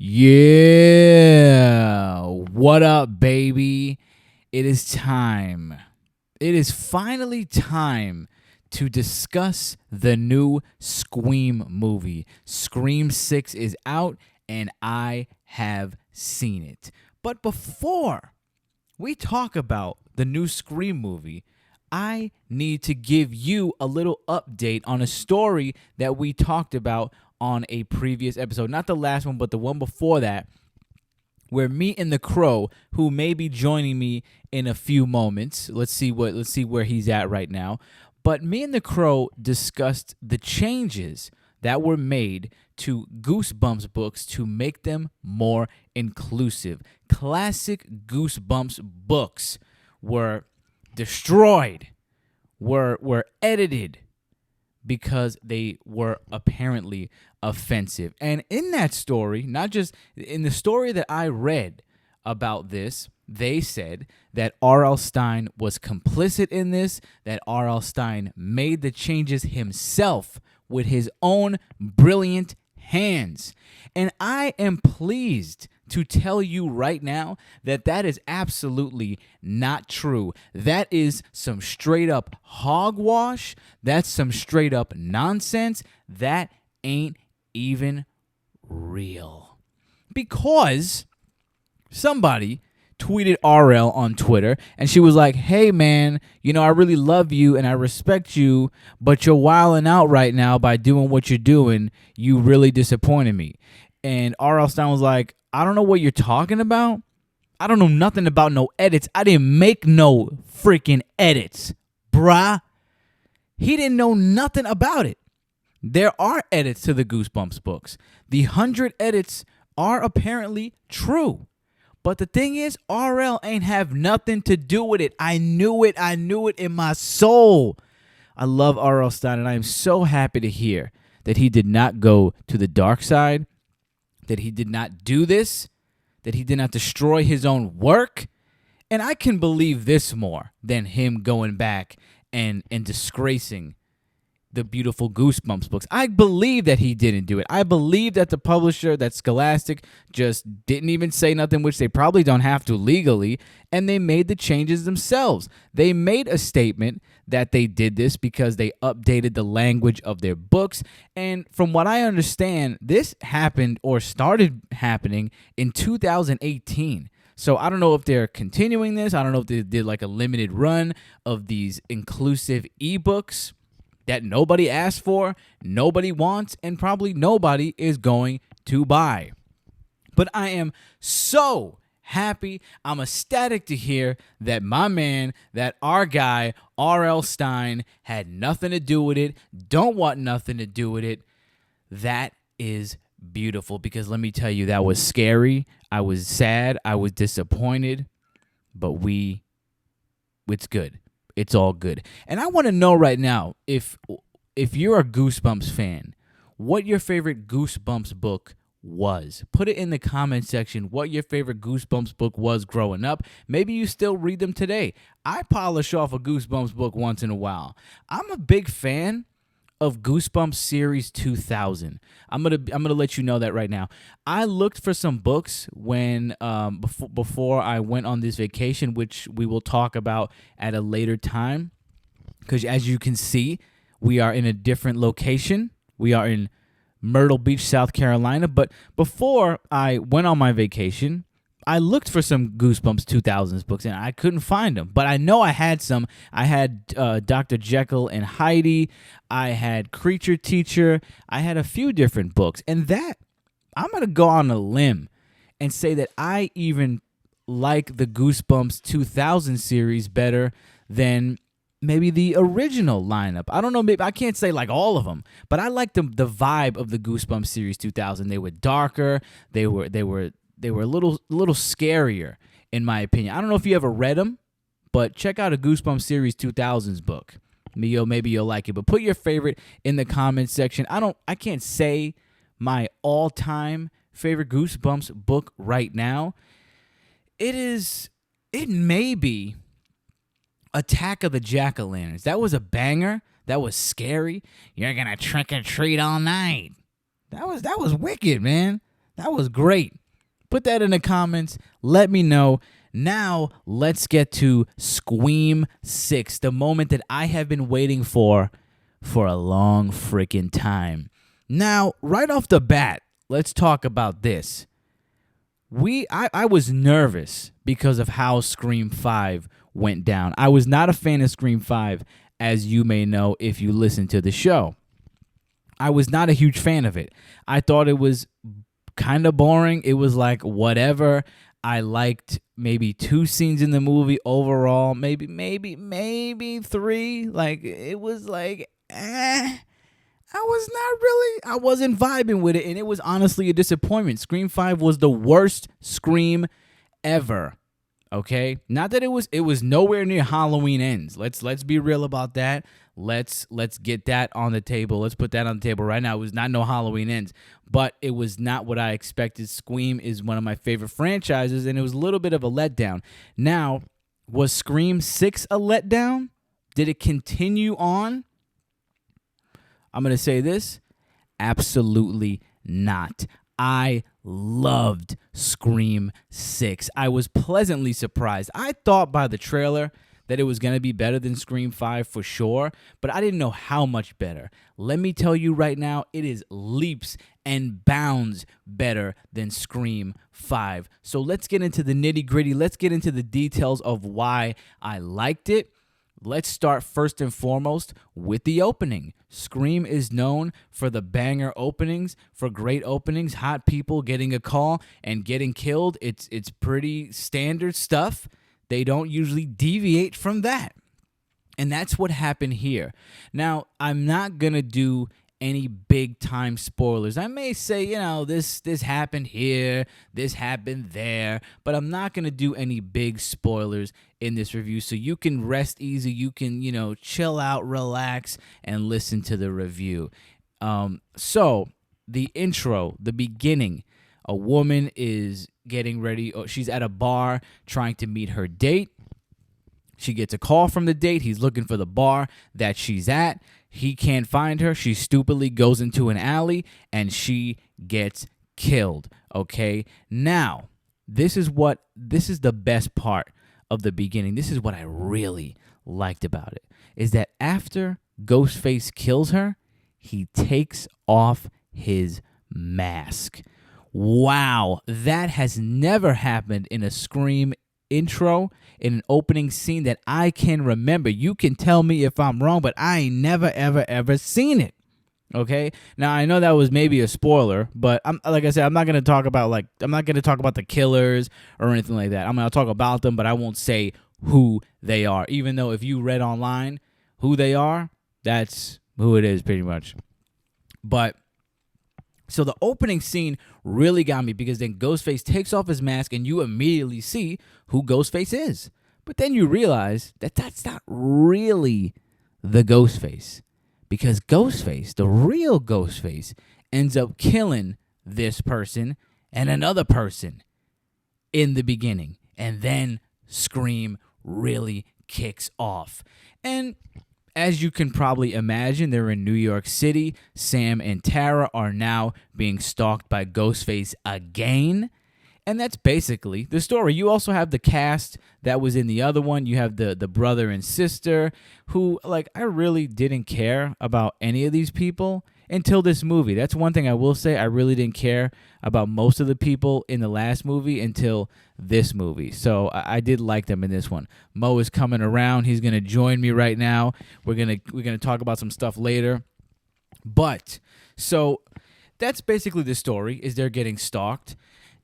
Yeah. What up, baby? It is time. It is finally time to discuss the new Scream movie. Scream 6 is out, and I have seen it. But before we talk about the new Scream movie, I need to give you a little update on a story that we talked about on a previous episode. Not the last one, but the one before that, where me and the Crow, who may be joining me in a few moments, let's see where he's at right now. But me and the Crow discussed the changes that were made to Goosebumps books to make them more inclusive. Classic Goosebumps books were destroyed, were edited because they were apparently offensive. And in that story, not just in the story that I read about this, they said that R.L. Stine was complicit in this, that R.L. Stine made the changes himself with his own brilliant hands. And I am pleased to tell you right now that that is absolutely not true. That is some straight up hogwash. That's some straight up nonsense. That ain't even real. Because somebody tweeted RL on Twitter, and she was like, hey man, I really love you and I respect you, but you're wilding out right now by doing what you're doing. You really disappointed me. And RL Stine was like, I don't know what you're talking about. I don't know nothing about no edits. I didn't make no freaking edits, bruh. He didn't know nothing about it. There are edits to the Goosebumps books. The 100 edits are apparently true. But the thing is, RL ain't have nothing to do with it. I knew it in my soul. I love RL Stine, and I am so happy to hear that he did not go to the dark side, that he did not do this, that he did not destroy his own work. And I can believe this more than him going back and disgracing the beautiful Goosebumps books. I believe that he didn't do it. I believe that the publisher, that Scholastic, just didn't even say nothing, which they probably don't have to legally, and they made the changes themselves. They made a statement that they did this because they updated the language of their books, and from what I understand, this happened or started happening in 2018. So I don't know if they're continuing this. I don't know if they did like a limited run of these inclusive ebooks that nobody asked for, nobody wants, and probably nobody is going to buy. But I am so happy, I'm ecstatic to hear that my man, that our guy, R.L. Stine, had nothing to do with it, don't want nothing to do with it. That is beautiful, because let me tell you, that was scary. I was sad, I was disappointed, but it's good. It's all good. And I want to know right now, if you're a Goosebumps fan, what your favorite Goosebumps book was. Put it in the comment section what your favorite Goosebumps book was growing up. Maybe you still read them today. I polish off a Goosebumps book once in a while. I'm a big fan of Goosebumps Series 2000. I'm gonna let you know that right now. I looked for some books when before I went on this vacation, which we will talk about at a later time. Because as you can see, we are in a different location. We are in Myrtle Beach, South Carolina. But before I went on my vacation, I looked for some Goosebumps 2000s books, and I couldn't find them. But I know I had some. I had Dr. Jekyll and Heidi. I had Creature Teacher. I had a few different books. And that, I'm going to go on a limb and say that I even like the Goosebumps 2000 series better than maybe the original lineup. I don't know, maybe I can't say like all of them, but I like the vibe of the Goosebumps series 2000. They were darker. They were a little scarier, in my opinion. I don't know if you ever read them, but check out a Goosebumps Series 2000s book. Maybe you'll like it. But put your favorite in the comments section. I can't say my all-time favorite Goosebumps book right now. It may be Attack of the Jack-O-Lanterns. That was a banger. That was scary. You're gonna trick or treat all night. That was wicked, man. That was great. Put that in the comments. Let me know. Now, let's get to Scream 6, the moment that I have been waiting for a long freaking time. Now, right off the bat, let's talk about this. I was nervous because of how Scream 5 went down. I was not a fan of Scream 5, as you may know if you listen to the show. I was not a huge fan of it. I thought it was kind of boring. It was like whatever. I liked maybe 2 scenes in the movie overall, maybe 3. Like it was like I wasn't vibing with it, and it was honestly a disappointment. Scream 5 was the worst Scream ever. Okay? Not that it was nowhere near Halloween Ends. Let's be real about that. Let's get that on the table. Let's put that on the table right now. It was not no Halloween Ends, but it was not what I expected. Scream is one of my favorite franchises, and it was a little bit of a letdown. Now, was Scream 6 a letdown? Did it continue on? I'm going to say this. Absolutely not. I loved Scream 6. I was pleasantly surprised. I thought by the trailer that it was going to be better than Scream 5 for sure, but I didn't know how much better. Let me tell you right now, it is leaps and bounds better than Scream 5. So let's get into the nitty-gritty. Let's get into the details of why I liked it. Let's start first and foremost with the opening. Scream is known for the banger openings, for great openings, hot people getting a call and getting killed. It's pretty standard stuff. They don't usually deviate from that. And that's what happened here. Now, I'm not going to do any big time spoilers. I may say, this happened here, this happened there, but I'm not going to do any big spoilers in this review. So you can rest easy, you can, chill out, relax, and listen to the review. So the intro, the beginning, a woman is getting ready. She's at a bar trying to meet her date. She gets a call from the date. He's looking for the bar that she's at. He can't find her. She stupidly goes into an alley and she gets killed. Okay? Now, this is the best part of the beginning. This is what I really liked about it. Is that after Ghostface kills her, he takes off his mask. Wow, that has never happened in a Scream intro, in an opening scene that I can remember. You can tell me if I'm wrong, but I ain't never, ever, ever seen it. Okay? Now, I know that was maybe a spoiler, but like I said, I'm not going to talk about the killers or anything like that. I'm going to talk about them, but I won't say who they are. Even though if you read online who they are, that's who it is pretty much. But so the opening scene really got me because then Ghostface takes off his mask and you immediately see who Ghostface is. But then you realize that that's not really the Ghostface, because Ghostface, the real Ghostface, ends up killing this person and another person in the beginning. And then Scream really kicks off. And as you can probably imagine, they're in New York City. Sam and Tara are now being stalked by Ghostface again. And that's basically the story. You also have the cast that was in the other one. You have the brother and sister who, I really didn't care about any of these people until this movie. That's one thing I will say. I really didn't care about most of the people in the last movie until this movie. So I did like them in this one. Mo is coming around. He's going to join me right now. We're going to talk about some stuff later. But so that's basically the story, is they're getting stalked.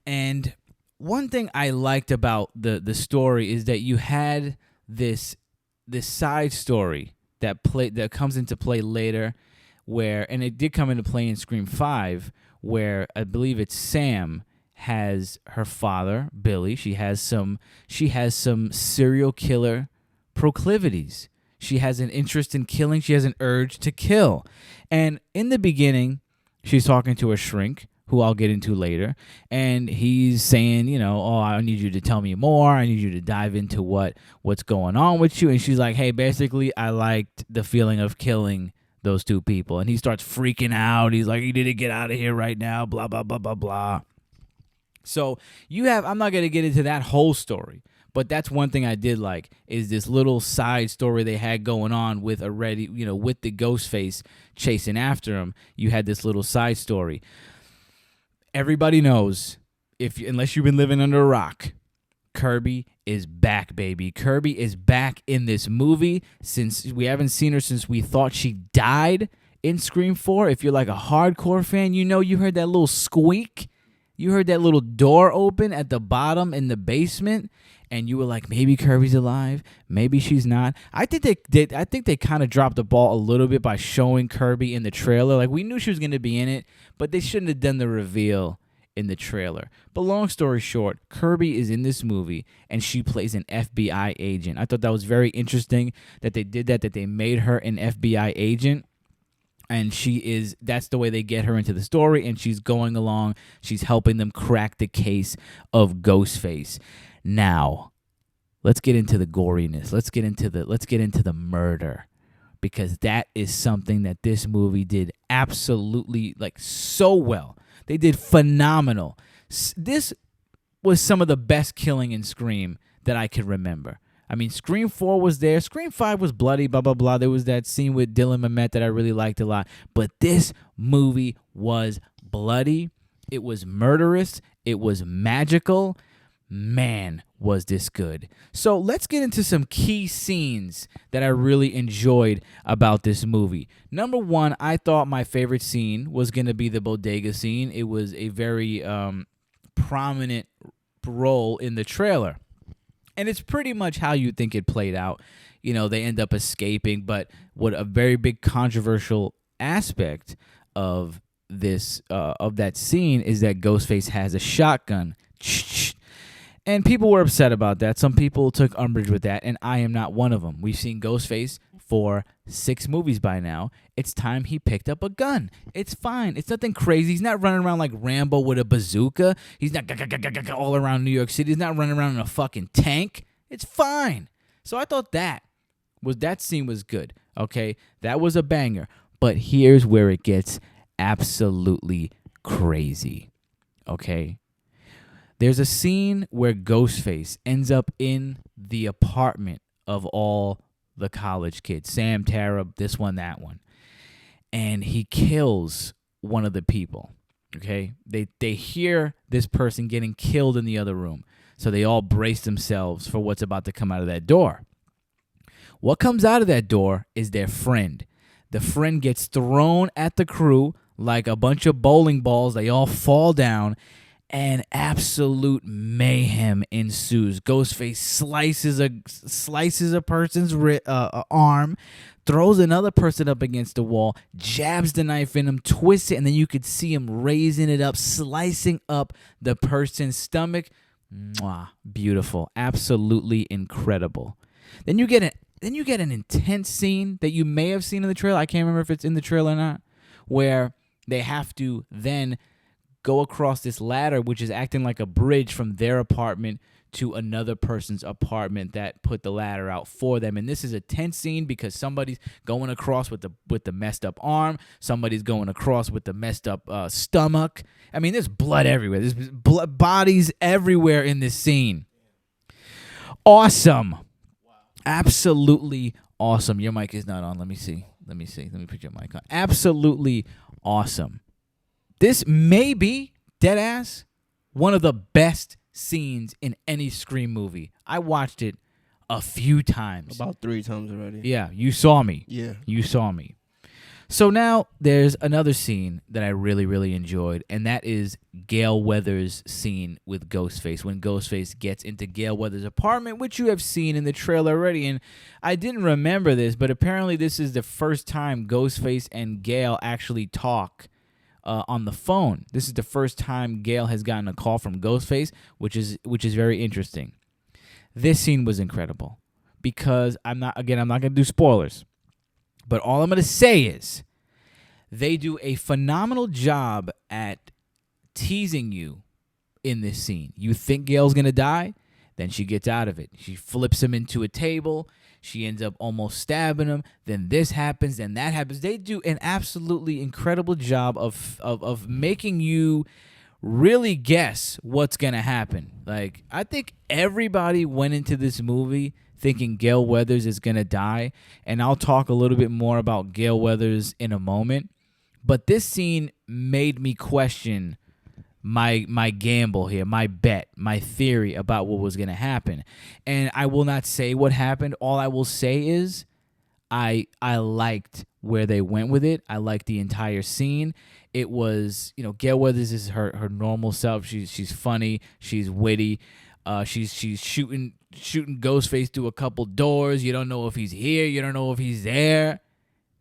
And one thing I liked about the story is that you had this side story that comes into play later, and it did come into play in Scream 5, where I believe it's Sam has her father, Billy. She has some serial killer proclivities. She has an interest in killing. She has an urge to kill. And in the beginning, she's talking to a shrink, who I'll get into later, and he's saying, I need you to tell me more. I need you to dive into what's going on with you. And she's like, hey, basically, I liked the feeling of killing those 2 people. And he starts freaking out. He's like, you need to get out of here right now, blah, blah, blah, blah, blah. So I'm not going to get into that whole story, but that's one thing I did like is this little side story they had going on with with the Ghostface chasing after him. You had this little side story. Everybody knows, unless you've been living under a rock, Kirby is back, baby. Kirby is back in this movie since we haven't seen her since we thought she died in Scream 4. If you're like a hardcore fan, you heard that little squeak. You heard that little door open at the bottom in the basement, and you were like, maybe Kirby's alive, maybe she's not. I think they kind of dropped the ball a little bit by showing Kirby in the trailer. Like, we knew she was going to be in it, but they shouldn't have done the reveal in the trailer. But long story short, Kirby is in this movie, and she plays an FBI agent. I thought that was very interesting that they did that they made her an FBI agent. And that's the way they get her into the story, and she's going along. She's helping them crack the case of Ghostface. Now, let's get into the goriness. Let's get into the murder, because that is something that this movie did absolutely so well. They did phenomenal. This was some of the best killing in Scream that I can remember. I mean, Scream 4 was there. Scream 5 was bloody, blah, blah, blah. There was that scene with Dylan Mamet that I really liked a lot. But this movie was bloody. It was murderous. It was magical. Man, was this good. So let's get into some key scenes that I really enjoyed about this movie. Number one, I thought my favorite scene was going to be the bodega scene. It was a very prominent role in the trailer. And it's pretty much how you think it played out. They end up escaping, but what a very big controversial aspect of that scene is that Ghostface has a shotgun. And people were upset about that. Some people took umbrage with that, and I am not one of them. We've seen Ghostface for 6 movies by now. It's time he picked up a gun. It's fine. It's nothing crazy. He's not running around like Rambo with a bazooka. He's not all around New York City. He's not running around in a fucking tank. It's fine. So I thought that scene was good. Okay, that was a banger. But here's where it gets absolutely crazy. Okay, there's a scene where Ghostface ends up in the apartment of all the college kids. Sam, Tara, this one, that one. And he kills one of the people, okay? They hear this person getting killed in the other room, so they all brace themselves for what's about to come out of that door. What comes out of that door is their friend. The friend gets thrown at the crew like a bunch of bowling balls. They all fall down, and absolute mayhem ensues. Ghostface slices a person's arm, throws another person up against the wall, jabs the knife in him, twists it, and then you could see him raising it up, slicing up the person's stomach. Mwah, beautiful, absolutely incredible. Then you get an intense scene that you may have seen in the trailer. I can't remember if it's in the trailer or not, where they have to then go across this ladder, which is acting like a bridge from their apartment to another person's apartment that put the ladder out for them. And this is a tense scene because somebody's going across with the messed up arm. Somebody's going across with the messed up stomach. I mean, there's blood everywhere. There's bodies everywhere in this scene. Awesome. Wow. Absolutely awesome. Your mic is not on. Let me see. Let me put your mic on. Absolutely awesome. This may be, deadass, one of the best scenes in any Scream movie. I watched it a few times. About 3 times already. Yeah, you saw me. Yeah. You saw me. So now there's another scene that I really, really enjoyed, and that is Gail Weathers' scene with Ghostface. When Ghostface gets into Gail Weathers' apartment, which you have seen in the trailer already, and I didn't remember this, but apparently this is the first time Ghostface and Gail actually talk on the phone. This is the first time Gail has gotten a call from Ghostface, which is very interesting. This scene was incredible because I'm not going to do spoilers, but all I'm going to say is they do a phenomenal job at teasing you in this scene. You think Gail's going to die, then she gets out of it. She flips him into a table. She ends up almost stabbing him. Then this happens, then that happens. They do an absolutely incredible job of making you really guess what's going to happen. Like, I think everybody went into this movie thinking Gail Weathers is going to die, and I'll talk a little bit more about Gail Weathers in a moment. But this scene made me question my gamble here, my bet, my theory about what was going to happen. And I will not say what happened. All I will say is I liked where they went with it. I liked the entire scene. It was, Gail Weathers is her normal self. She's funny. She's witty. She's shooting Ghostface through a couple doors. You don't know if he's here. You don't know if he's there.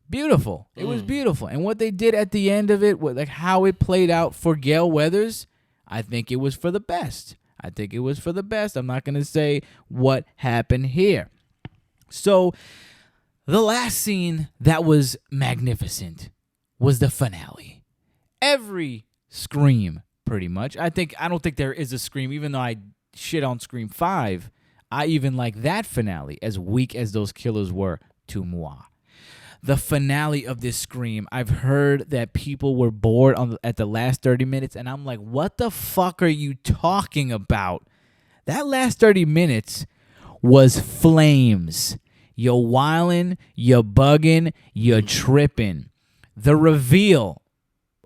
Beautiful. It was beautiful. And what they did at the end of it, like how it played out for Gail Weathers, I think it was for the best. I'm not going to say what happened here. So the last scene that was magnificent was the finale. Every Scream, pretty much. I don't think there is a Scream, even though I shit on Scream 5, I even like that finale, as weak as those killers were to moi. The finale of this Scream, I've heard that people were bored at the last 30 minutes, and I'm like, what the fuck are you talking about? That last 30 minutes was flames. You're wildin', you're bugging, you're tripping. The reveal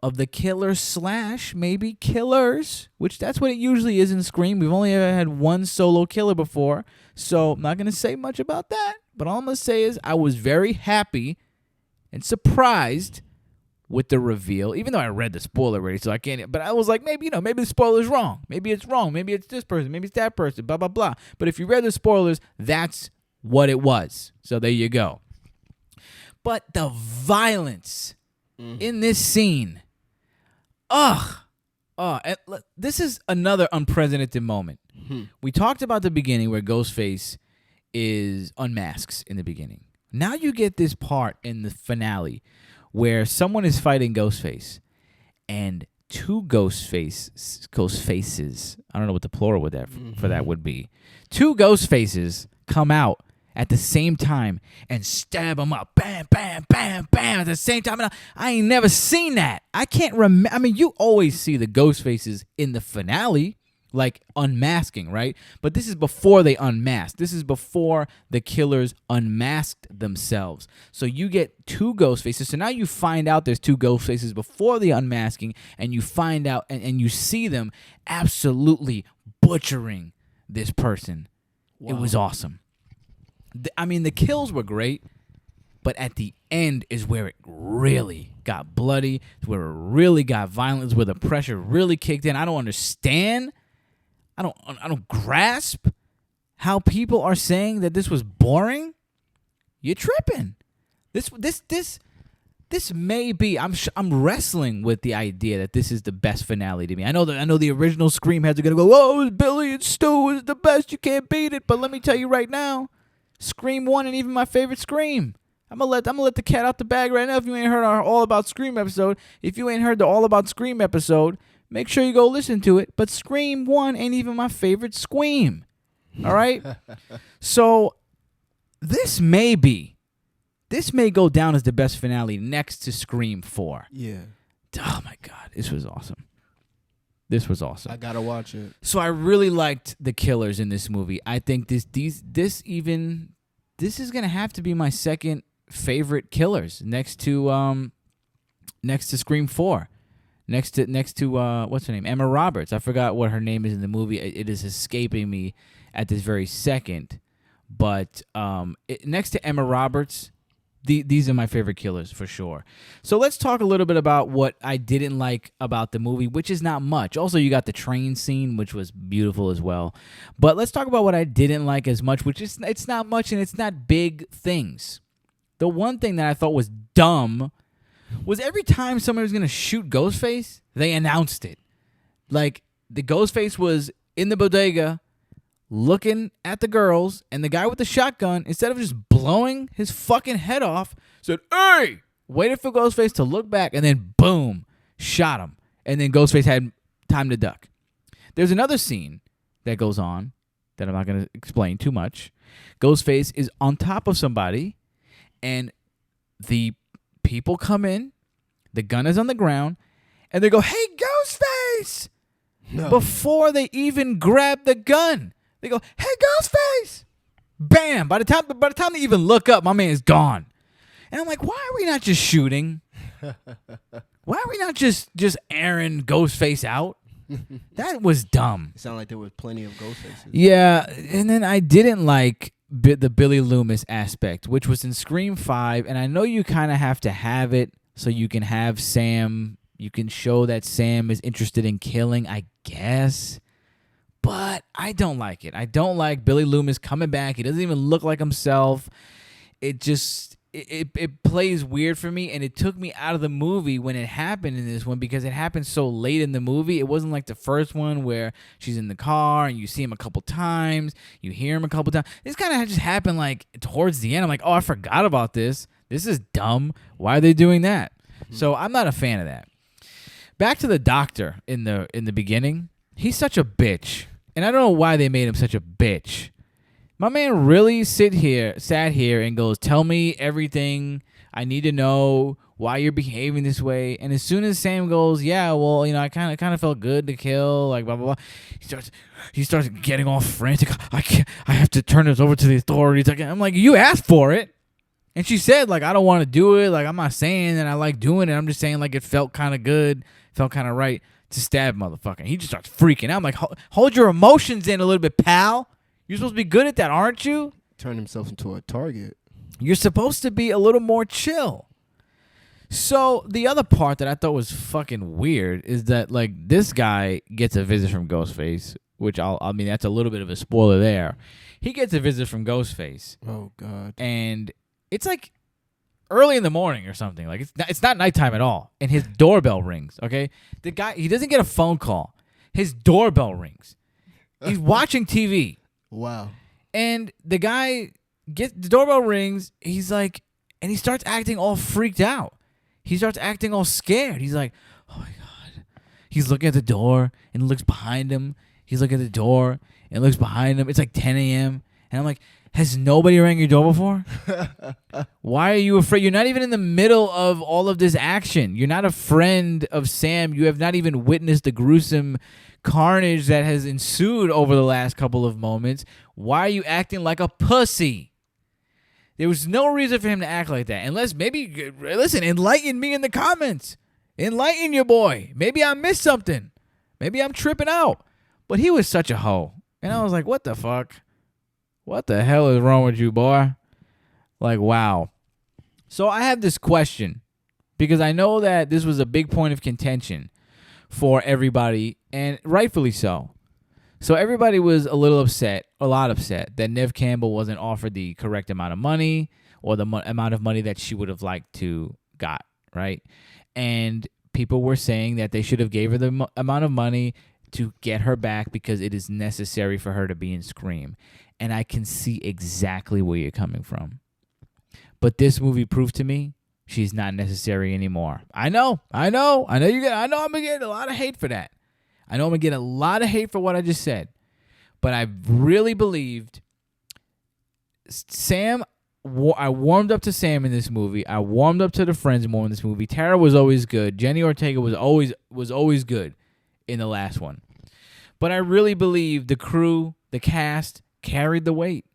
of the killer / maybe killers, which that's what it usually is in Scream. We've only ever had one solo killer before, so I'm not going to say much about that. But all I'm going to say is I was very happy and surprised with the reveal, even though I read the spoiler already, so I can't. But I was like, maybe the spoiler's wrong. Maybe it's wrong. Maybe it's this person. Maybe it's that person. Blah blah blah. But if you read the spoilers, that's what it was. So there you go. But the violence in this scene, this is another unprecedented moment. We talked about the beginning where Ghostface is unmasks in the beginning. Now you get this part in the finale where someone is fighting Ghostface, and two Ghostfaces, I don't know what the plural for that would be. Two Ghostfaces come out at the same time and stab him up. Bam, bam, bam, bam, at the same time. And I ain't never seen that. I can't remember. I mean, you always see the Ghostfaces in the finale, like unmasking, right? But this is before they unmasked. This is before the killers unmasked themselves. So you get two Ghostfaces. So now you find out there's two Ghostfaces before the unmasking, and you find out and you see them absolutely butchering this person. Wow. It was awesome. I mean, the kills were great, but at the end is where it really got bloody, it's where it really got violent, where the pressure really kicked in. I don't understand. I don't grasp how people are saying that this was boring. You're tripping. This may be. I'm wrestling with the idea that this is the best finale to me. I know the original Scream heads are gonna go, "Oh, Billy and Stu is the best. You can't beat it." But let me tell you right now, Scream 1 and even my favorite Scream. I'm gonna let the cat out the bag right now. If you ain't heard our All About Scream episode, if you ain't heard the All About Scream episode, make sure you go listen to it. But Scream 1 ain't even my favorite Scream. All right? So this may go down as the best finale next to Scream 4. Yeah. Oh my God, this was awesome. I gotta watch it. So I really liked the killers in this movie. I think this is gonna have to be my second favorite killers next to Scream 4. Next to what's her name? Emma Roberts. I forgot what her name is in the movie. It is escaping me at this very second. But next to Emma Roberts, these are my favorite killers for sure. So let's talk a little bit about what I didn't like about the movie, which is not much. Also, you got the train scene, which was beautiful as well. But let's talk about what I didn't like as much, which is it's not much and it's not big things. The one thing that I thought was dumb was every time somebody was going to shoot Ghostface, they announced it. Like, the Ghostface was in the bodega looking at the girls, and the guy with the shotgun, instead of just blowing his fucking head off, said, "Hey!" Waited for Ghostface to look back, and then boom, shot him. And then Ghostface had time to duck. There's another scene that goes on that I'm not going to explain too much. Ghostface is on top of somebody, and the people come in, the gun is on the ground, and they go, "Hey, Ghostface!" before they even grab the gun. They go, "Hey, Ghostface!" Bam! By the time they even look up, my man is gone. And I'm like, why are we not just shooting? Why are we not just airing Ghostface out? That was dumb. It sounded like there was plenty of Ghostfaces. Yeah, and then I didn't like the Billy Loomis aspect, which was in Scream 5, and I know you kind of have to have it so you can have Sam, you can show that Sam is interested in killing, I guess. But I don't like it. I don't like Billy Loomis coming back. He doesn't even look like himself. It just it plays weird for me, and it took me out of the movie when it happened in this one because it happened so late in the movie. It wasn't like the first one where she's in the car and you see him a couple times, you hear him a couple times. This kind of just happened like towards the end. I'm like, oh, I forgot about this. This is dumb. Why are they doing that? So I'm not a fan of that. Back to the doctor in the beginning. He's such a bitch. And I don't know why they made him such a bitch. My man really sat here and goes, tell me everything I need to know, why you're behaving this way. And as soon as Sam goes, yeah, well, I kind of felt good to kill, like blah blah blah. He starts getting all frantic. I have to turn this over to the authorities. I'm like, you asked for it. And she said, like, I don't want to do it. Like, I'm not saying that I like doing it. I'm just saying, like, it felt kind of good, felt kind of right to stab motherfucker. He just starts freaking out. I'm like, hold your emotions in a little bit, pal. You're supposed to be good at that, aren't you? Turn himself into a target. You're supposed to be a little more chill. So the other part that I thought was fucking weird is that, like, this guy gets a visit from Ghostface, which I mean, that's a little bit of a spoiler there. He gets a visit from Ghostface. Oh, God. And it's like early in the morning or something. Like it's not nighttime at all. And his doorbell rings, okay? The guy, he doesn't get a phone call. His doorbell rings. He's watching TV. Wow. And the guy the doorbell rings, he's like, and he starts acting all freaked out. He starts acting all scared. He's like, oh my God. He's looking at the door and looks behind him. He's looking at the door and looks behind him. It's like 10 a.m. And I'm like, has nobody rang your door before? Why are you afraid? You're not even in the middle of all of this action. You're not a friend of Sam. You have not even witnessed the gruesome carnage that has ensued over the last couple of moments. Why are you acting like a pussy? There was no reason for him to act like that. Unless maybe, listen, enlighten me in the comments. Enlighten your boy. Maybe I missed something. Maybe I'm tripping out. But he was such a hoe. And I was like, what the fuck? What the hell is wrong with you, boy? Like, wow. So I have this question because I know that this was a big point of contention for everybody, and rightfully so. So everybody was a lot upset that Neve Campbell wasn't offered the correct amount of money or the amount of money that she would have liked to got, right? And people were saying that they should have gave her the amount of money to get her back because it is necessary for her to be in Scream. And I can see exactly where you're coming from. But this movie proved to me she's not necessary anymore. I know I'm gonna get a lot of hate for that. I know I'm gonna get a lot of hate for what I just said. But I really believed Sam. I warmed up to Sam in this movie. I warmed up to the friends more in this movie. Tara was always good. Jenny Ortega was always good in the last one. But I really believe the crew, the cast, carried the weight,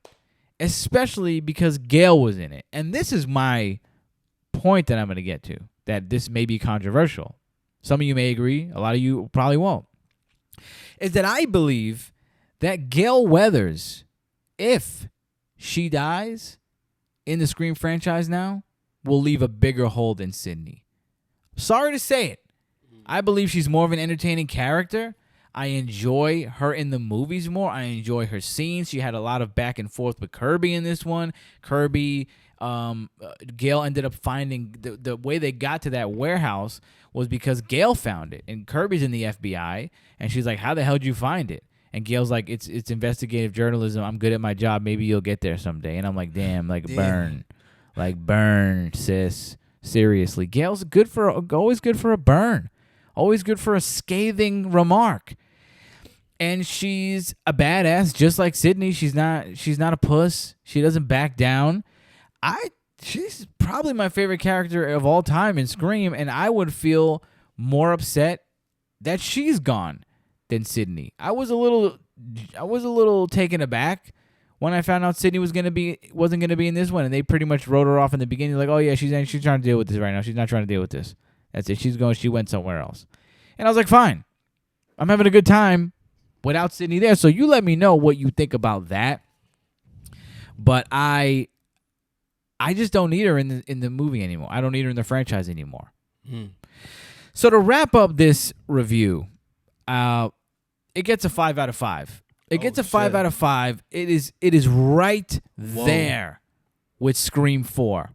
especially because Gail was in it. And this is my point that I'm going to get to, that this may be controversial. Some of you may agree. A lot of you probably won't. Is that I believe that Gail Weathers, if she dies in the Scream franchise now, will leave a bigger hole than Sydney. Sorry to say it. I believe she's more of an entertaining character. I enjoy her in the movies more. I enjoy her scenes. She had a lot of back and forth with Kirby in this one. Gail ended up finding the way they got to that warehouse was because Gail found it. And Kirby's in the FBI, and she's like, how the hell did you find it? And Gail's like, it's investigative journalism. I'm good at my job. Maybe you'll get there someday. And I'm like, damn, burn. Like, burn, sis. Seriously. Gail's always good for a burn. Always good for a scathing remark. And she's a badass, just like Sydney. She's not a puss. She doesn't back down. She's probably my favorite character of all time in Scream, and I would feel more upset that she's gone than Sydney. I was a little taken aback when I found out Sydney wasn't gonna be in this one, and they pretty much wrote her off in the beginning, like, oh yeah, she's trying to deal with this right now. She's not trying to deal with this. That's it. She went somewhere else. And I was like, fine. I'm having a good time without Sydney there. So you let me know what you think about that. But I just don't need her in the movie anymore. I don't need her in the franchise anymore. So to wrap up this review, it gets a 5 out of 5. It gets a 5 out of 5. It is right there with Scream 4.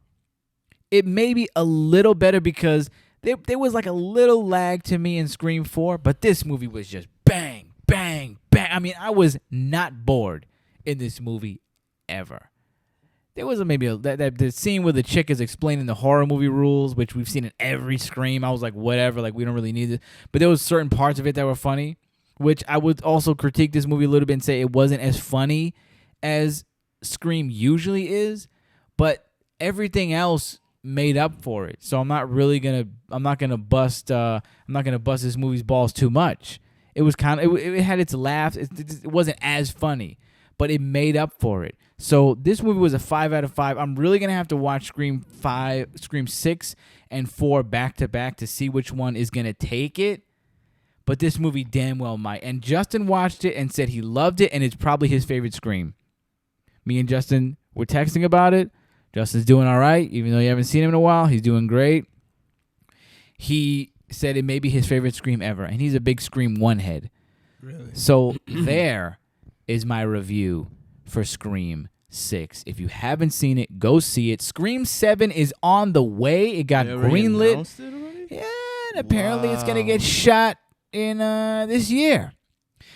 It may be a little better because there was like a little lag to me in Scream 4, but this movie was just bang, bang, bang. I mean, I was not bored in this movie ever. There was the scene where the chick is explaining the horror movie rules, which we've seen in every Scream. I was like, whatever, like we don't really need it. But there was certain parts of it that were funny, which I would also critique this movie a little bit and say it wasn't as funny as Scream usually is, but everything else made up for it. So I'm not gonna bust this movie's balls too much. It was it had its laughs. It wasn't as funny, but it made up for it. So this movie was a 5 out of 5. I'm really going to have to watch Scream 6, and 4 back-to-back to see which one is going to take it. But this movie damn well might. And Justin watched it and said he loved it, and it's probably his favorite Scream. Me and Justin were texting about it. Justin's doing all right, even though you haven't seen him in a while. He's doing great. He said it may be his favorite Scream ever, and he's a big Scream 1 head. Really? So there is my review for Scream 6. If you haven't seen it, go see it. Scream 7 is on the way. It got greenlit. Yeah, and apparently it's going to get shot in this year.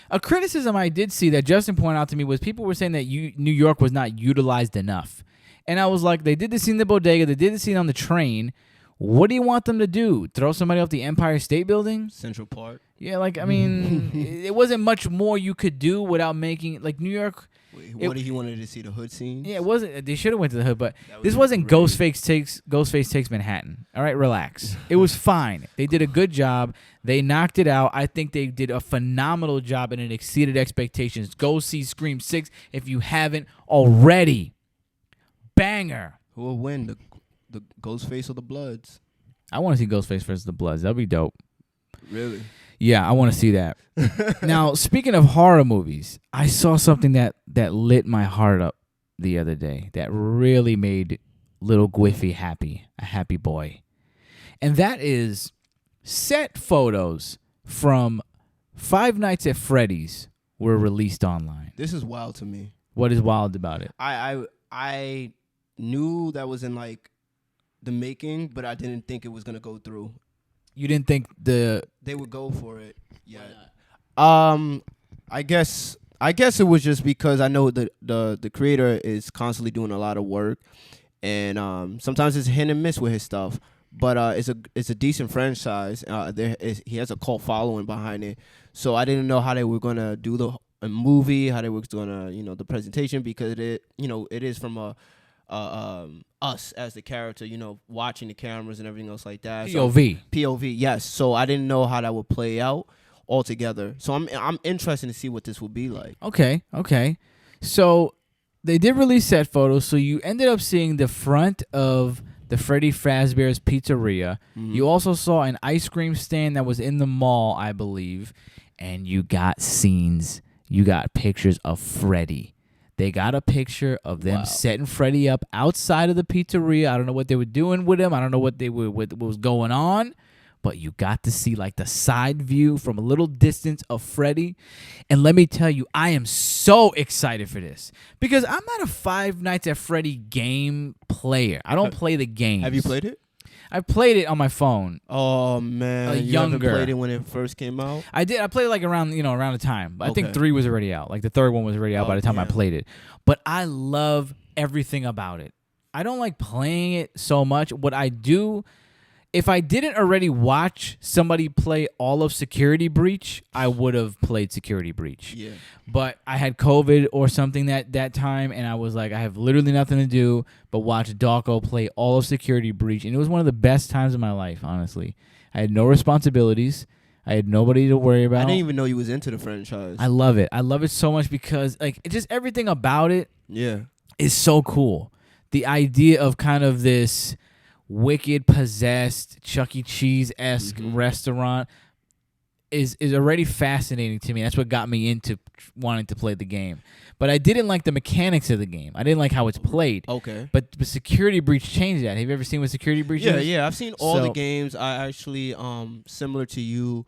A criticism I did see that Justin pointed out to me was people were saying that New York was not utilized enough. And I was like, they did the scene in the bodega. They did the scene on the train. What do you want them to do? Throw somebody off the Empire State Building? Central Park. Yeah, like, I mean, it wasn't much more you could do without making, like, New York. What if he wanted to see the hood scene? Yeah, it wasn't. They should have went to the hood, but this wasn't Ghostface Takes Manhattan. All right, relax. It was fine. They did a good job. They knocked it out. I think they did a phenomenal job, and it exceeded expectations. Go see Scream 6 if you haven't already. Banger. Who will win, the Ghostface or the Bloods? I want to see Ghostface versus the Bloods. That'd be dope. Really? Yeah, I want to see that. Now, speaking of horror movies, I saw something that lit my heart up the other day that really made little Gwiffy happy, a happy boy. And that is set photos from Five Nights at Freddy's were released online. This is wild to me. What is wild about it? I knew that was in like the making, but I didn't think it was gonna go through. You didn't think they would go for it? Yeah. I guess it was just because I know the creator is constantly doing a lot of work, and sometimes it's hit and miss with his stuff. But it's a decent franchise. He has a cult following behind it. So I didn't know how they were gonna do a movie, how they were gonna the presentation, because it is from us as the character, watching the cameras and everything else like that. POV. So, POV, yes. So I didn't know how that would play out altogether. So I'm interested to see what this will be like. Okay. So they did release set photos. So you ended up seeing the front of the Freddy Fazbear's Pizzeria. Mm-hmm. You also saw an ice cream stand that was in the mall, I believe. And you got scenes. You got pictures of Freddy. They got a picture of them setting Freddy up outside of the pizzeria. I don't know what they were doing with him. I don't know what was going on. But you got to see like the side view from a little distance of Freddy. And let me tell you, I am so excited for this. Because I'm not a Five Nights at Freddy game player. I don't play the games. Have you played it? I played it on my phone. Oh man, you haven't played it when it first came out? I did. I played it like around the time. I think 3 was already out. Like the third one was already out by the time I played it. But I love everything about it. I don't like playing it so much. What I do, if I didn't already watch somebody play all of Security Breach, I would have played Security Breach. Yeah. But I had COVID or something that time, and I was like, I have literally nothing to do but watch Dawko play all of Security Breach, and it was one of the best times of my life, honestly. I had no responsibilities. I had nobody to worry about. I didn't even know you was into the franchise. I love it. I love it so much because like just everything about it Yeah. is so cool. The idea of kind of this wicked, possessed, Chuck E. Cheese-esque restaurant is already fascinating to me. That's what got me into wanting to play the game. But I didn't like the mechanics of the game. I didn't like how it's played. Okay. But the Security Breach changed that. Have you ever seen what Security Breach is? Yeah. I've seen all the games. I actually, similar to you,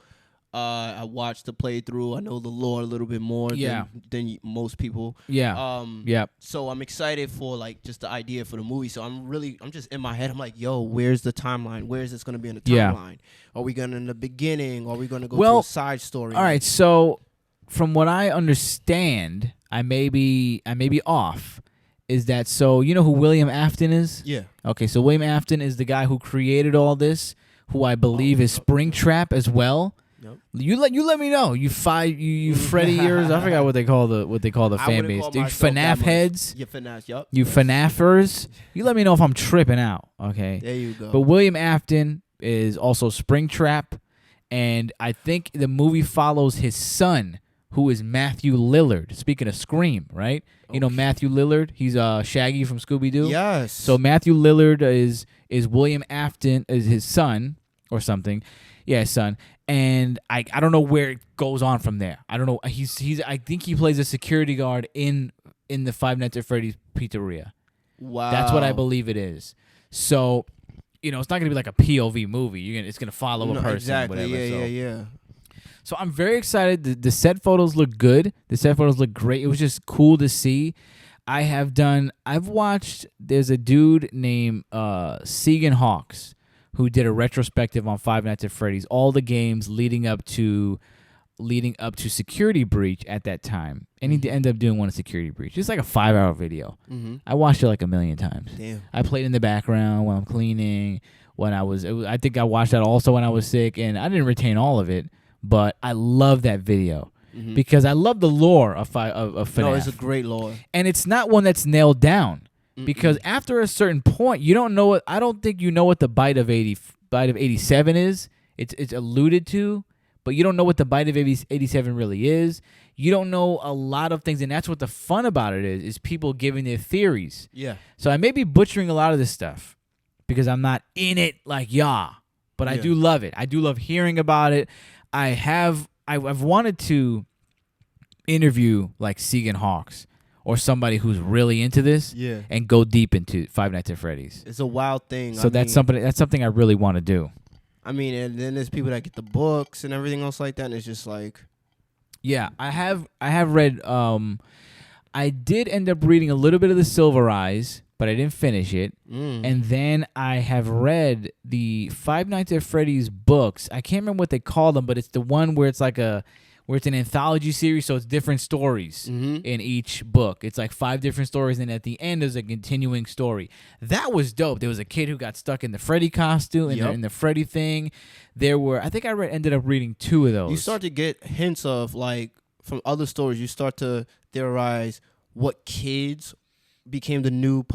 I watched the playthrough. I know the lore a little bit more than most people. Yeah. Yeah. So I'm excited for like just the idea for the movie. So I'm just in my head. I'm like, yo, where's the timeline? Where is this going to be in the timeline? Are we going to in the beginning? Are we going to go to a side story? All right. So from what I understand, I may be off. Is that so? You know who William Afton is? Yeah. Okay. So William Afton is the guy who created all this, who I believe is Springtrap as well. Nope. You let me know. You Freddy ears. I forgot what they call the fan base. You FNAF heads. You FNAF. Yup. You FNAFers. You let me know if I'm tripping out. Okay. There you go. But William Afton is also Springtrap, and I think the movie follows his son, who is Matthew Lillard. Speaking of Scream, right? You know Matthew Lillard. He's Shaggy from Scooby-Doo. Yes. So Matthew Lillard is William Afton is his son or something. Yeah, his son. And I don't know where it goes on from there. I don't know. He's I think he plays a security guard in the Five Nights at Freddy's pizzeria. Wow. That's what I believe it is. So, it's not gonna be like a POV movie. It's gonna follow a person. Exactly. Whatever. Yeah. So I'm very excited. The set photos look good. The set photos look great. It was just cool to see. I've watched. There's a dude named Segan Hawks who did a retrospective on Five Nights at Freddy's, all the games leading up to Security Breach at that time, and he ended up doing one of Security Breach. It's like a 5-hour video. Mm-hmm. I watched it like a million times. Damn. I played in the background when I'm cleaning. I think I watched that also when I was sick, and I didn't retain all of it, but I love that video because I love the lore of FNAF. No, it's a great lore, and it's not one that's nailed down. Because after a certain point, you don't know what. I don't think you know what the bite of 87 is. It's alluded to, but you don't know what the bite of 87 really is. You don't know a lot of things, and that's what the fun about it is people giving their theories. Yeah. So I may be butchering a lot of this stuff because I'm not in it like but I do love it. I do love hearing about it. I've wanted to interview like Segan Hawks or somebody who's really into this and go deep into Five Nights at Freddy's. It's a wild thing. So that's something I really want to do. I mean, and then there's people that get the books and everything else like that, and it's just like... Yeah, I have read... I did end up reading a little bit of the Silver Eyes, but I didn't finish it. And then I have read the Five Nights at Freddy's books. I can't remember what they call them, but it's the one where it's like where it's an anthology series, so it's different stories in each book. It's like 5 different stories, and at the end there's a continuing story. That was dope. There was a kid who got stuck in the Freddy costume, in the Freddy thing. I think I ended up reading 2 of those. You start to get hints of, like, from other stories, you start to theorize what kids became the new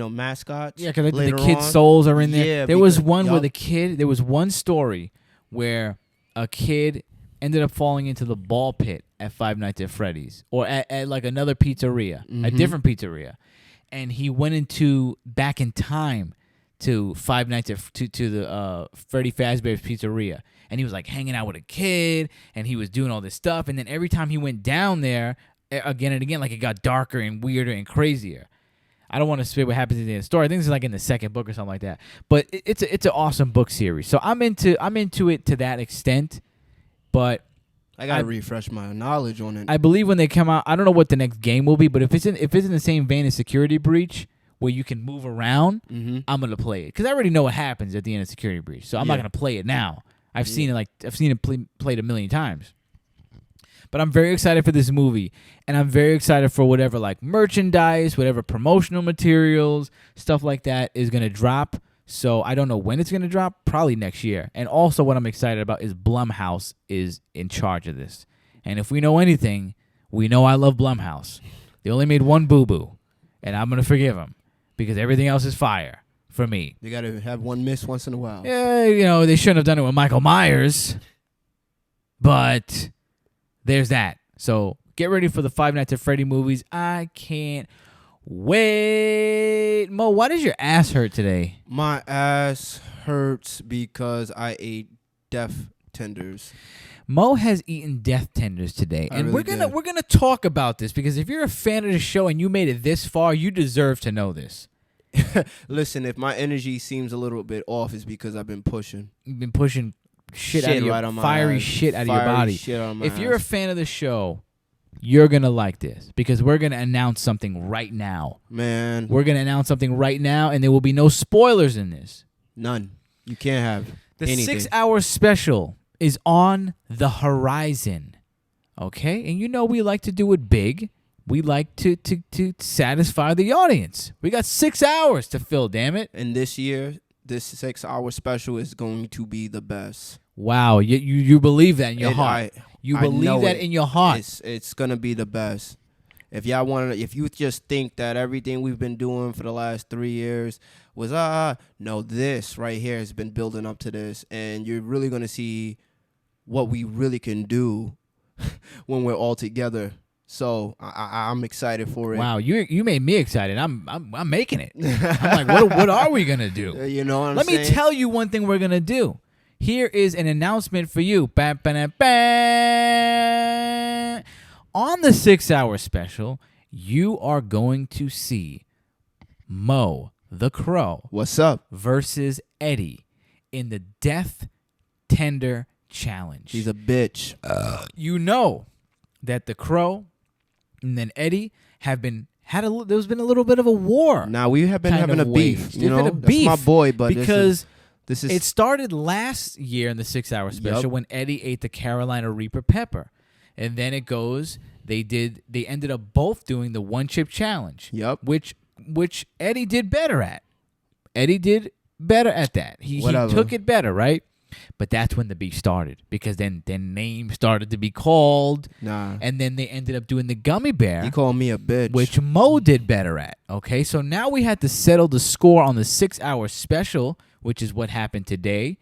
mascots. Yeah, because the kids' souls are in there. Yeah, there was one story where a kid ended up falling into the ball pit at Five Nights at Freddy's, or at like another pizzeria, a different pizzeria, and he went back in time to Five Nights to the Freddy Fazbear's pizzeria, and he was like hanging out with a kid, and he was doing all this stuff, and then every time he went down there, again and again, like it got darker and weirder and crazier. I don't want to say what happens in the story. I think it's like in the second book or something like that. But it's an awesome book series. So I'm into it to that extent. But I gotta refresh my knowledge on it. I believe when they come out, I don't know what the next game will be, but if it's in the same vein as Security Breach, where you can move around, I'm gonna play it because I already know what happens at the end of Security Breach. So I'm not gonna play it now. I've seen it played a million times. But I'm very excited for this movie, and I'm very excited for whatever like merchandise, whatever promotional materials, stuff like that is gonna drop. So I don't know when it's going to drop, probably next year. And also what I'm excited about is Blumhouse is in charge of this. And if we know anything, we know I love Blumhouse. They only made one boo-boo, and I'm going to forgive them because everything else is fire for me. You got to have one miss once in a while. Yeah, they shouldn't have done it with Michael Myers. But there's that. So get ready for the Five Nights at Freddy movies. I can't wait. Mo, why does your ass hurt today? My ass hurts because I ate death tenders. Mo has eaten death tenders today, and really we're gonna talk about this because if you're a fan of the show and you made it this far, you deserve to know this. Listen, if my energy seems a little bit off, it's because I've been pushing. You've been pushing shit out of your right on my fiery ass. shit out of your Fiery body. shit on my If you're a ass. fan of the show, you're gonna like this because we're gonna announce something right now. Man, We're gonna announce something right now, and there will be no spoilers in this. none. You can't have The anything. 6-hour special is on the horizon. Okay? And you know we like to do it big. We like to satisfy the audience. We got 6 hours to fill, damn it. And this year, this 6-hour special is going to be the best. Wow, you believe that in your And heart. You I believe know that it. in your heart. It's gonna be the best. If y'all want to, if you just think that everything we've been doing for the last 3 years was no, this right here has been building up to this, and you're really gonna see what we really can do when we're all together. So I'm excited for it. Wow, you made me excited. I'm making it. I'm like, what are we gonna do? You know what I'm Let saying? me tell you one thing we're gonna do. Here is an announcement for you. Ba, ba, ba, ba. On the 6-hour special, you are going to see Mo the Crow What's up? versus Eddie in the Death Tender Challenge. He's a bitch. You know that the Crow and then Eddie have there's been a little bit of a war. Now we have been kind having of a beef. waged. You There's know, been a beef that's my boy, but because this is it started last year in the 6-hour special when Eddie ate the Carolina Reaper pepper. And then it goes, they ended up both doing the one chip challenge. Yep. Which Eddie did better at. Eddie did better at that. He took it better, right? But that's when the beef started because then names started to be called. Nah. And then they ended up doing the gummy bear. He called me a bitch. Which Mo did better at. Okay, so now we had to settle the score on the 6-hour special, which is what happened today.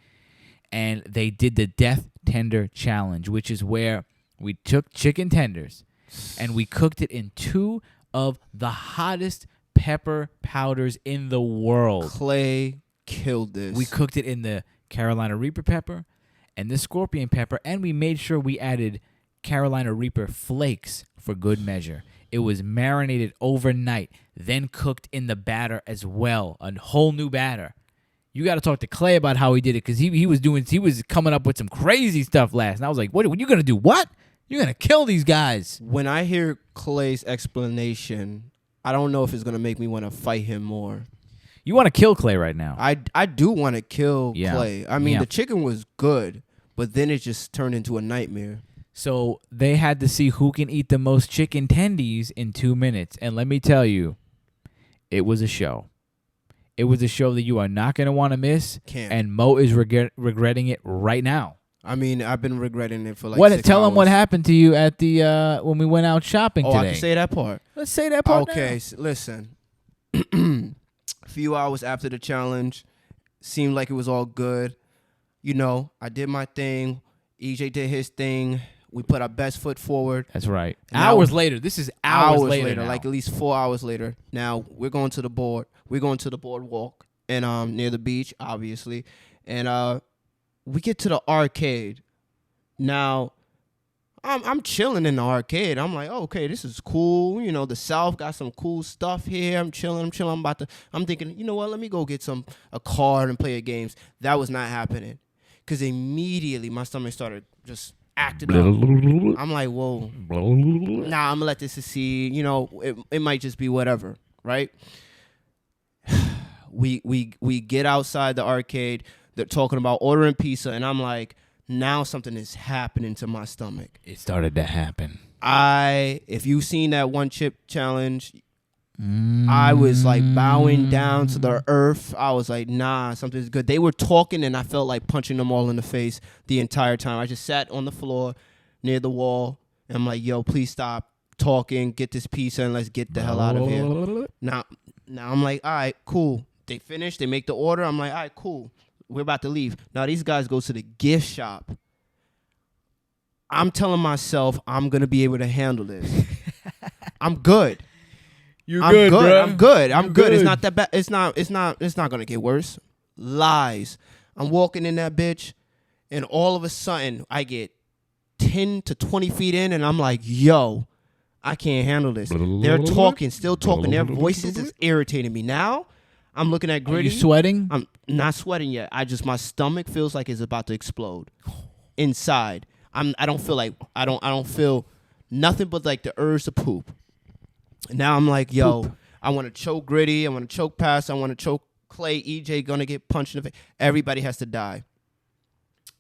And they did the Death Tender Challenge, which is where we took chicken tenders and we cooked it in 2 of the hottest pepper powders in the world. Clay killed this. We cooked it in the Carolina Reaper pepper and the scorpion pepper, and we made sure we added Carolina Reaper flakes for good measure. It was marinated overnight, then cooked in the batter as well, a whole new batter. You got to talk to Clay about how he did it because he was coming up with some crazy stuff last. And I was like, what are you going to do? What? You're going to kill these guys. When I hear Clay's explanation, I don't know if it's going to make me want to fight him more. You want to kill Clay right now. I do want to kill Clay. I mean, Yeah. the chicken was good, but then it just turned into a nightmare. So they had to see who can eat the most chicken tendies in 2 minutes. And let me tell you, it was a show. It was a show that you are not going to want to miss. Can't. And Mo is regretting it right now. I mean, I've been regretting it for like What? 6 Tell hours. him what happened to you at the when we went out shopping Oh, today. I can say that part. Let's say that part. Okay, now. listen. A few hours after the challenge, seemed like it was all good. You know, I did my thing. EJ did his thing. We put our best foot forward. That's right. Now- Hours later. This is hours later. now. like at least 4 hours later. Now we're going to the board. We're going to the boardwalk and near the beach, obviously. And we get to the arcade. Now I'm chilling in the arcade. I'm like, oh, okay, this is cool. You know, the South got some cool stuff here. I'm chilling. I'm thinking, you know what? Let me go get a card and play a games. That was not happening. Because immediately my stomach started just acting up. I'm like, whoa. Nah, I'm going to let this succeed. You know, it might just be whatever, right? We get outside the arcade. They're talking about ordering pizza. And I'm like, now something is happening to my stomach. It started to happen. If you've seen that one chip challenge, I was like bowing down to the earth. I was like, nah, something's good. They were talking and I felt like punching them all in the face the entire time. I just sat on the floor near the wall and I'm like, yo, please stop talking, get this pizza and let's get the hell out of here. Now I'm like, all right, cool. They finish, they make the order. I'm like, all right, cool. We're about to leave. Now these guys go to the gift shop. I'm telling myself I'm gonna be able to handle this. I'm good. I'm good, bro. I'm good. I'm You good. It's good. not that bad. It's not gonna get worse. Lies. I'm walking in that bitch, and all of a sudden I get 10 to 20 feet in, and I'm like, yo, I can't handle this. They're talking, still talking. Their voices is irritating me. Now I'm looking at Are Gritty. you sweating? I'm not sweating yet. My stomach feels like it's about to explode inside. I don't feel nothing but like the urge to poop. Now I'm like, yo, I want to choke Gritty. I want to choke Pass. I want to choke Clay. EJ gonna get punched in the face. Everybody has to die.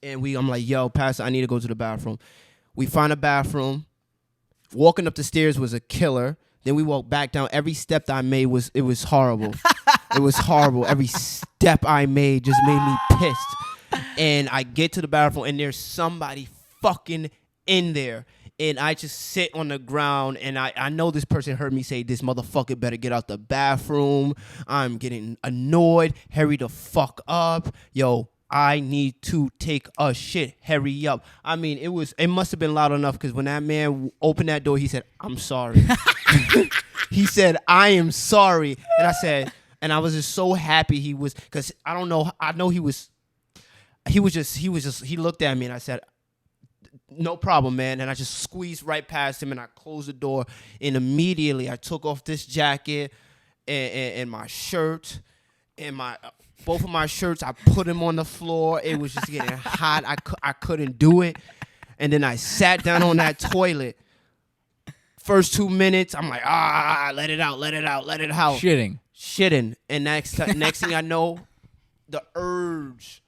And I'm like, yo, Pass, I need to go to the bathroom. We find a bathroom. Walking up the stairs was a killer. Then we walked back down. Every step that I made was horrible. It was horrible. Every step I made just made me pissed. And I get to the bathroom, and there's somebody fucking in there. And I just sit on the ground, and I know this person heard me say, this motherfucker better get out the bathroom. I'm getting annoyed. Hurry the fuck up. Yo, I need to take a shit. Hurry up. I mean, it must have been loud enough, because when that man opened that door, he said, I'm sorry. He said, I am sorry. And I said, and I was just so happy he was, because I know he looked at me, and I said, no problem, man. And I just squeezed right past him, and I closed the door. And immediately I took off this jacket and my shirt and both of my shirts. I put them on the floor. It was just getting hot. I couldn't do it. And then I sat down on that toilet. First 2 minutes, I'm like, let it out. Shitting. And next thing I know, the urge,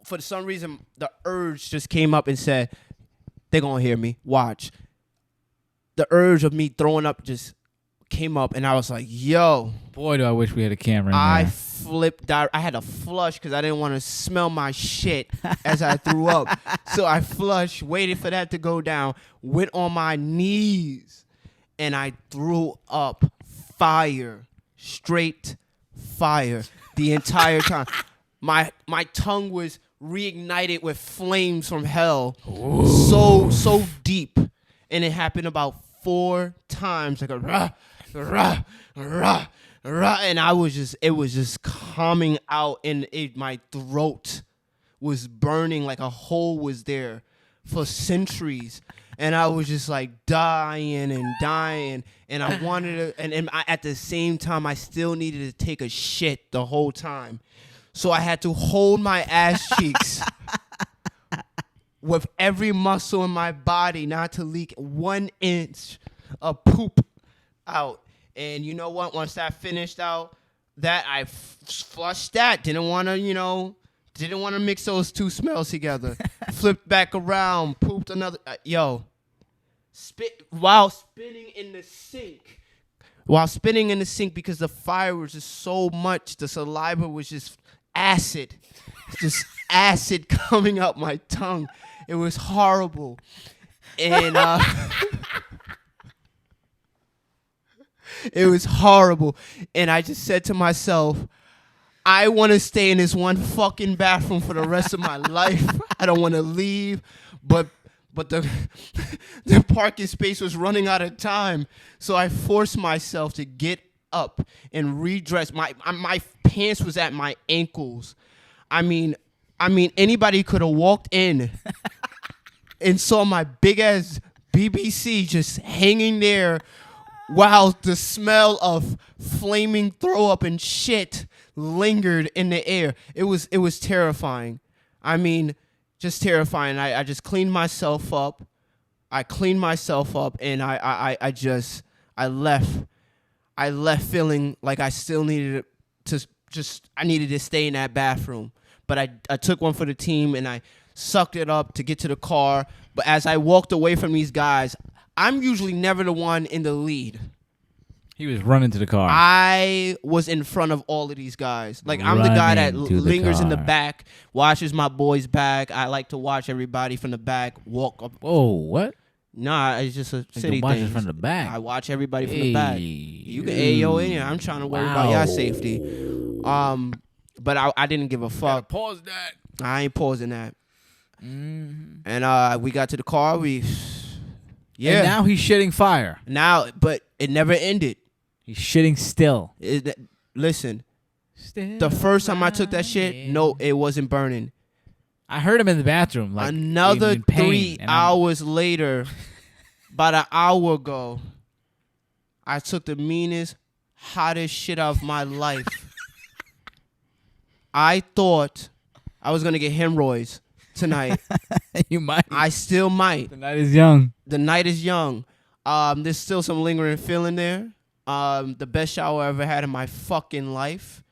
for some reason, the urge just came up and said, they're going to hear me. Watch. The urge of me throwing up just came up, and I was like, yo. Boy, do I wish we had a camera in I there. flipped out. I had to flush because I didn't want to smell my shit as I threw up. So I flushed, waited for that to go down, went on my knees, and I threw up fire. Straight fire the entire time. My tongue was reignited with flames from hell. Ooh. So deep. And it happened about 4 times, like a rah, rah, rah, rah. And it was just coming out, and my throat was burning like a hole was there for centuries. And I was just like dying. And I wanted to, and at the same time, I still needed to take a shit the whole time. So I had to hold my ass cheeks with every muscle in my body not to leak 1 inch of poop out. And you know what? Once that finished out, that I flushed that. Didn't want to mix those two smells together. Flipped back around, pooped another. While spinning in the sink because the fire was just so much. The saliva was just acid coming out my tongue. It was horrible. And it was horrible. And I just said to myself, I want to stay in this one fucking bathroom for the rest of my life. I don't want to leave. But the parking space was running out of time. So I forced myself to get up and redress. My pants was at my ankles. I mean, anybody could have walked in and saw my big ass BBC just hanging there while the smell of flaming throw up and shit lingered in the air. It was terrifying. I mean, just terrifying. I just cleaned myself up. And I left feeling like I still needed I needed to stay in that bathroom. But I took one for the team, and I sucked it up to get to the car. But as I walked away from these guys, I'm usually never the one in the lead. He was running to the car. I was in front of all of these guys. Like, I'm the guy that lingers in the back, watches my boys back. I like to watch everybody from the back walk up. Oh, what? Nah, it's just a city thing. From the back. I watch everybody from the back. You can AO in here. I'm trying to worry about your safety. But I didn't give a fuck. Pause that. I ain't pausing that. And we got to the car. Yeah. And now he's shitting fire. But it never ended. He's shitting still. Listen, Still the first time I took that shit, no, it wasn't burning. I heard him in the bathroom. Like, another in pain, 3 hours later, about an hour ago, I took the meanest, hottest shit of my life. I thought I was going to get hemorrhoids tonight. You might. I still might. The night is young. The night is young. There's still some lingering feeling there. The best shower I ever had in my fucking life.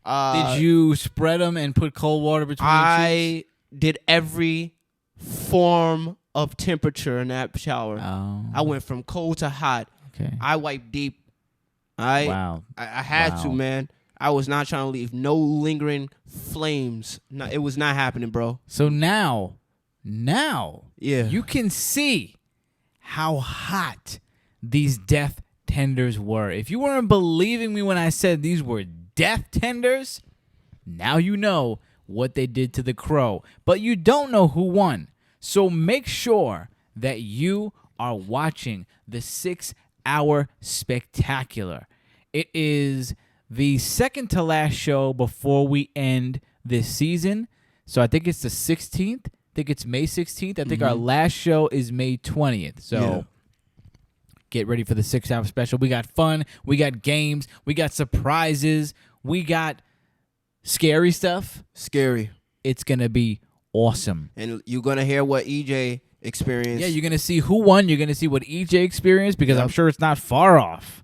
Did you spread them and put cold water between your cheeks? I did every form of temperature in that shower. Oh. I went from cold to hot. Okay. I wiped deep. Wow. I had to, man. I was not trying to leave no lingering flames. No, it was not happening, bro. So now, Yeah. you can see how hot these death tenders were. If you weren't believing me when I said these were death tenders, now you know what they did to the crow. But you don't know who won. So make sure that you are watching the 6-hour spectacular. It is the second to last show before we end this season. So I think it's the 16th. I think it's May 16th. I think our last show is May 20th. So get ready for the 6-hour special. We got fun. We got games. We got surprises. We got scary stuff. Scary. It's going to be awesome. And you're going to hear what EJ experienced. Yeah, you're going to see who won. You're going to see what EJ experienced because I'm sure it's not far off.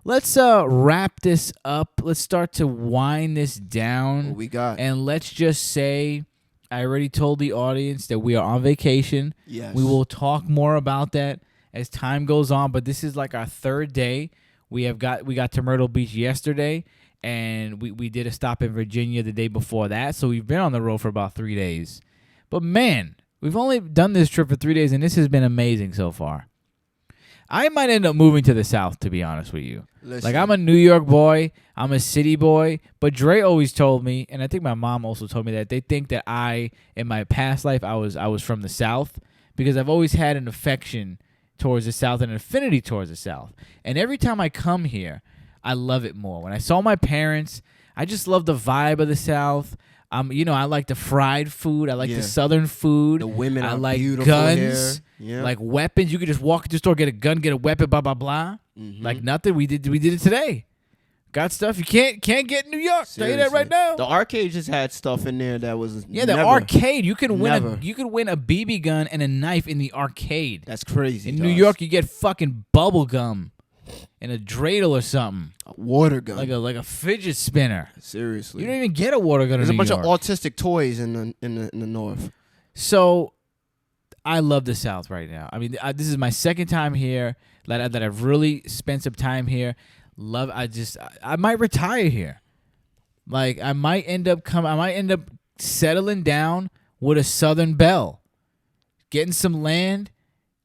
Let's wrap this up. Let's start to wind this down. What we got? And let's just say I already told the audience that we are on vacation. Yes. We will talk more about that as time goes on, but this is like our third day. We got to Myrtle Beach yesterday, and we did a stop in Virginia the day before that, so we've been on the road for about 3 days. But man, we've only done this trip for 3 days, and this has been amazing so far. I might end up moving to the South, to be honest with you. Listen. Like, I'm a New York boy. I'm a city boy. But Dre always told me, and I think my mom also told me that they think that in my past life, I was from the South because I've always had an affection towards the South and an affinity towards the South. And every time I come here, I love it more. When I saw my parents, I just love the vibe of the South. I like the fried food. I like the Southern food. The women I are like beautiful guns. here. Like weapons. You could just walk into the store, get a gun, get a weapon, blah blah blah. Like nothing. We did it today. Got stuff you can't get in New York. Tell you that right now. The arcade just had stuff in there that was arcade. You can win Never. you can win a BB gun and a knife in the arcade. That's crazy. In New York, you get fucking bubble gum and a dreidel or something. A water gun. Like a fidget spinner. Seriously. You don't even get a water gun There's in a New bunch York. of autistic toys in the North. So I love the South right now. I mean, this is my second time here that I've really spent some time here. I might retire here. Like I might end up settling down with a Southern belle, getting some land,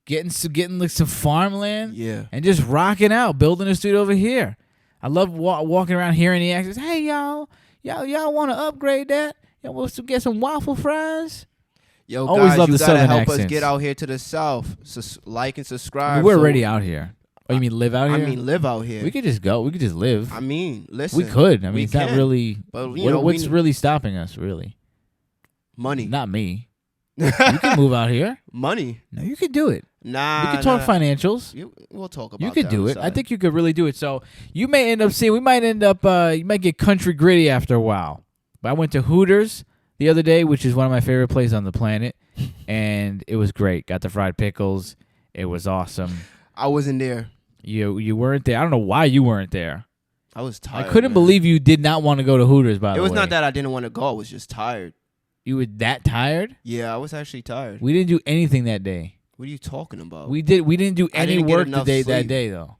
getting like some farmland, and just rocking out, building a studio over here. I love walking around hearing the accents. Hey y'all want to upgrade that? Y'all want to get some waffle fries? Yo, Always guys, love you the gotta Southern help accents. us get out here to the South. Like and I subscribe. mean, we're already out here. Oh, you mean live out here? I mean, live out here. We could just go. We could just live. I mean, listen. We could. I mean, we it's not can. really. But, what's really stopping us, really? Money. Not me. You can move out here. Money. No, you could do it. Nah. We could talk financials. We'll talk about You could that do on it. the I side. think you could really do it. So you may end up seeing. You might get country gritty after a while. But I went to Hooters the other day, which is one of my favorite places on the planet, and it was great. Got the fried pickles. It was awesome. I wasn't there. You weren't there. I don't know why you weren't there. I was tired. I couldn't man. believe you did not want to go to Hooters, by the way. It was not that I didn't want to go. I was just tired. You were that tired? Yeah, I was actually tired. We didn't do anything that day. What are you talking about? We didn't do any didn't get work enough that sleep. day though.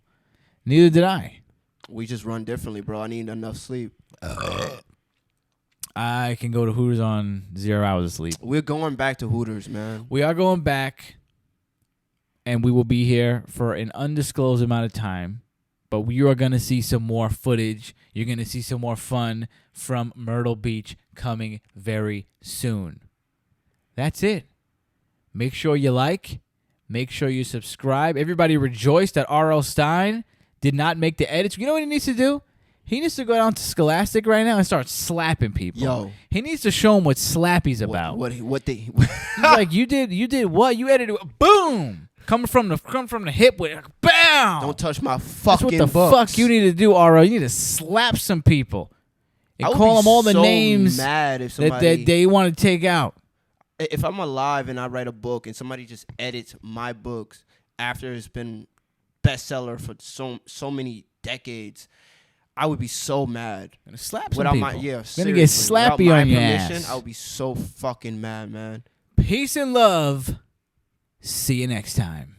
Neither did I. We just run differently, bro. I need enough sleep. I can go to Hooters on 0 hours of sleep. We're going back to Hooters, man. We are going back, and we will be here for an undisclosed amount of time. But you are going to see some more footage. You're going to see some more fun from Myrtle Beach coming very soon. That's it. Make sure you like. Make sure you subscribe. Everybody rejoiced that R.L. Stine did not make the edits. You know what he needs to do? He needs to go down to Scholastic right now and start slapping people. Yo. He needs to show them what Slappy's about. What they He's like, you did what? You edited it. Boom! Coming from the hip with BAM! Don't touch my fucking That's what the books. fuck you need to do, R.L. You need to slap some people. And I would call be them all the so names mad if that somebody, they want to take out. if I'm alive and I write a book and somebody just edits my books after it's been bestseller for so many decades, I would be so mad. Gonna slap some Without people. my gonna get seriously, slappy without my on your permission, ass. I would be so fucking mad, man. Peace and love. See you next time.